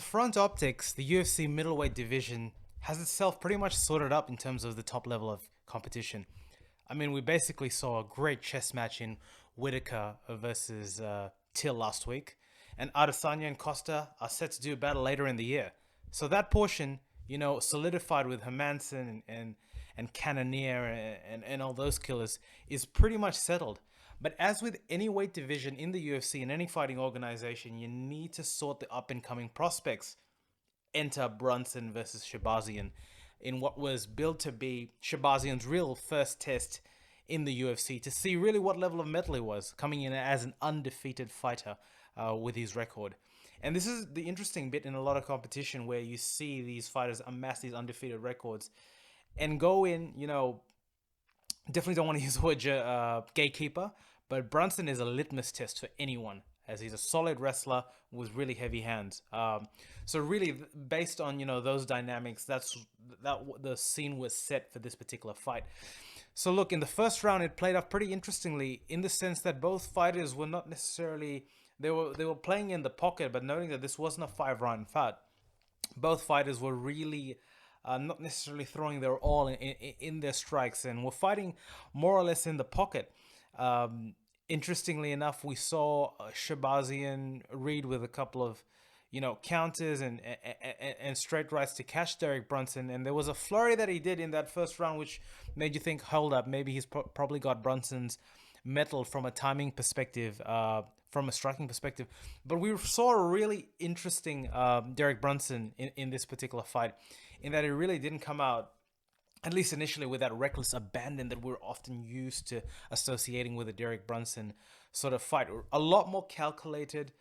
front optics, the UFC middleweight division has itself pretty much sorted up in terms of the top level of competition. I mean, we basically saw a great chess match in Whitaker versus Till last week, and Adesanya and Costa are set to do battle later in the year. So that portion, solidified with Hermanson and Cannonier and all those killers, is pretty much settled. But as with any weight division in the UFC and any fighting organization, you need to sort the up and coming prospects. Enter Brunson versus Shahbazian in what was billed to be Shahbazian's real first test in the UFC to see really what level of metal he was, coming in as an undefeated fighter with his record. And this is the interesting bit in a lot of competition where you see these fighters amass these undefeated records and go in, definitely don't want to use the word gatekeeper, but Brunson is a litmus test for anyone as he's a solid wrestler with really heavy hands. So really, based on those dynamics, that the scene was set for this particular fight. So look, in the first round, it played out pretty interestingly in the sense that both fighters were not necessarily they were playing in the pocket, but noting that this wasn't a 5-round fight. Both fighters were really not necessarily throwing their all in their strikes and were fighting more or less in the pocket. Interestingly enough, we saw Shahbazian read with a couple of, counters and straight rights to catch Derek Brunson, and there was a flurry that he did in that first round, which made you think, hold up, maybe he's probably got Brunson's metal from a timing perspective, from a striking perspective. But we saw a really interesting Derek Brunson in this particular fight, in that it really didn't come out, at least initially, with that reckless abandon that we're often used to associating with a Derek Brunson sort of fight. A lot more calculated,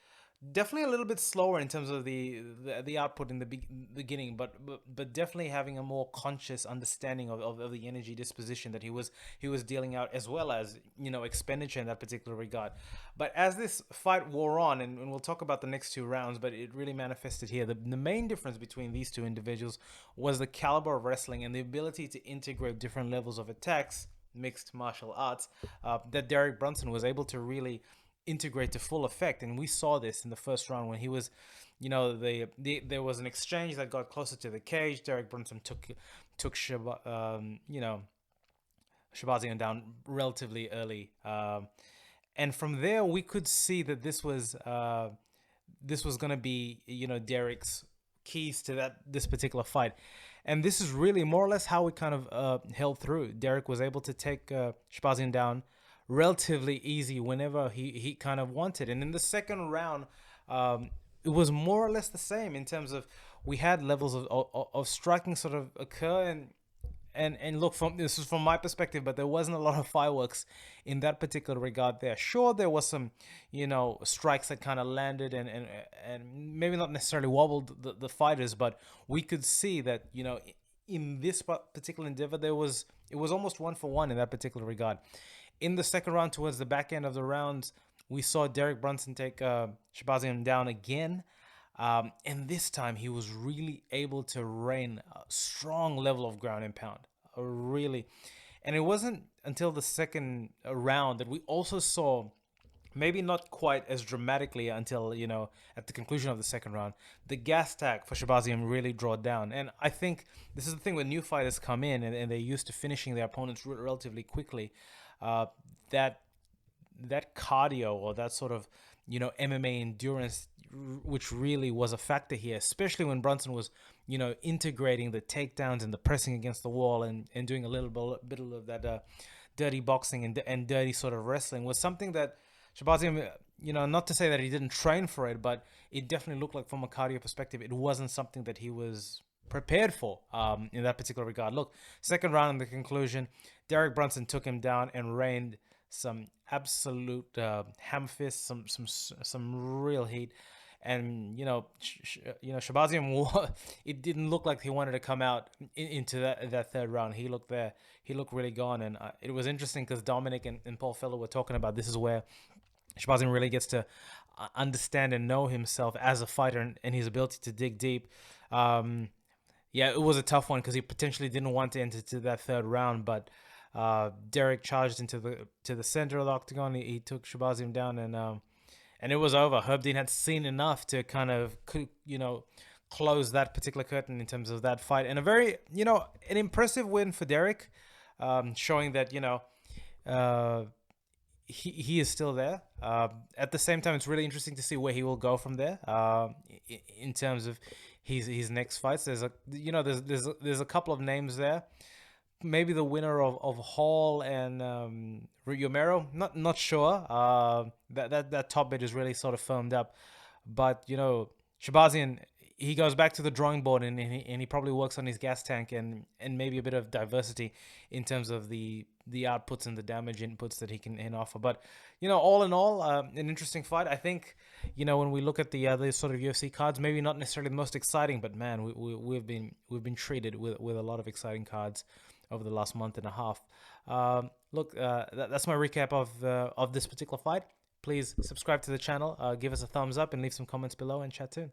definitely a little bit slower in terms of the output in the beginning, but definitely having a more conscious understanding of the energy disposition that he was dealing out, as well as expenditure in that particular regard. But as this fight wore on, and we'll talk about the next two rounds, but it really manifested here. The main difference between these two individuals was the caliber of wrestling and the ability to integrate different levels of attacks, mixed martial arts, that Derek Brunson was able to really integrate to full effect. And we saw this in the first round when he was, there was an exchange that got closer to the cage. Derek Brunson took Shahbazian down relatively early, and from there we could see that this was going to be Derek's keys to this particular fight. And this is really more or less how we kind of held through. Derek was able to take Shahbazian down relatively easy whenever he kind of wanted. And in the second round, it was more or less the same in terms of we had levels of striking sort of occur. And look, this is from my perspective, but there wasn't a lot of fireworks in that particular regard there. Sure, there was some, strikes that kind of landed and maybe not necessarily wobbled the fighters, but we could see that, in this particular endeavor, it was almost 1-for-1 in that particular regard. In the second round, towards the back end of the rounds, we saw Derek Brunson take Shahbazian down again. And this time, he was really able to rain a strong level of ground and pound. Really. And it wasn't until the second round that we also saw, maybe not quite as dramatically until, at the conclusion of the second round, the gas tank for Shahbazian really draw down. And I think this is the thing when new fighters come in and they're used to finishing their opponents relatively quickly. That cardio or that sort of MMA endurance, which really was a factor here, especially when Brunson was integrating the takedowns and the pressing against the wall and doing a little bit of that dirty boxing and dirty sort of wrestling, was something that Shahbazian, not to say that he didn't train for it, but it definitely looked like from a cardio perspective it wasn't something that he was prepared for in that particular regard. Look, second round in the conclusion, Derek Brunson took him down and rained some absolute ham fists, some real heat. And Shahbazian, it didn't look like he wanted to come out into that third round. He looked really gone. And it was interesting because Dominic and Paul Fellow were talking about this is where Shahbazian really gets to understand and know himself as a fighter and his ability to dig deep. Yeah, it was a tough one because he potentially didn't want to enter to that third round, but Derek charged into the center of the octagon. He took Shahbazian down, and it was over. Herb Dean had seen enough to kind of close that particular curtain in terms of that fight, and a very, an impressive win for Derek, showing that, uh, he is still there. At the same time, it's really interesting to see where he will go from there. In terms of his next fights, there's a there's a couple of names there. Maybe the winner of Hall and Romero. Not sure. That top bid is really sort of firmed up, but Shahbazian, he goes back to the drawing board, and he probably works on his gas tank and maybe a bit of diversity in terms of the outputs and the damage inputs that he can offer. But all in all, an interesting fight. I think when we look at the other sort of UFC cards, maybe not necessarily the most exciting, but man, we've been treated with a lot of exciting cards over the last month and a half. Look, that's my recap of this particular fight. Please subscribe to the channel, give us a thumbs up, and leave some comments below, and chat soon.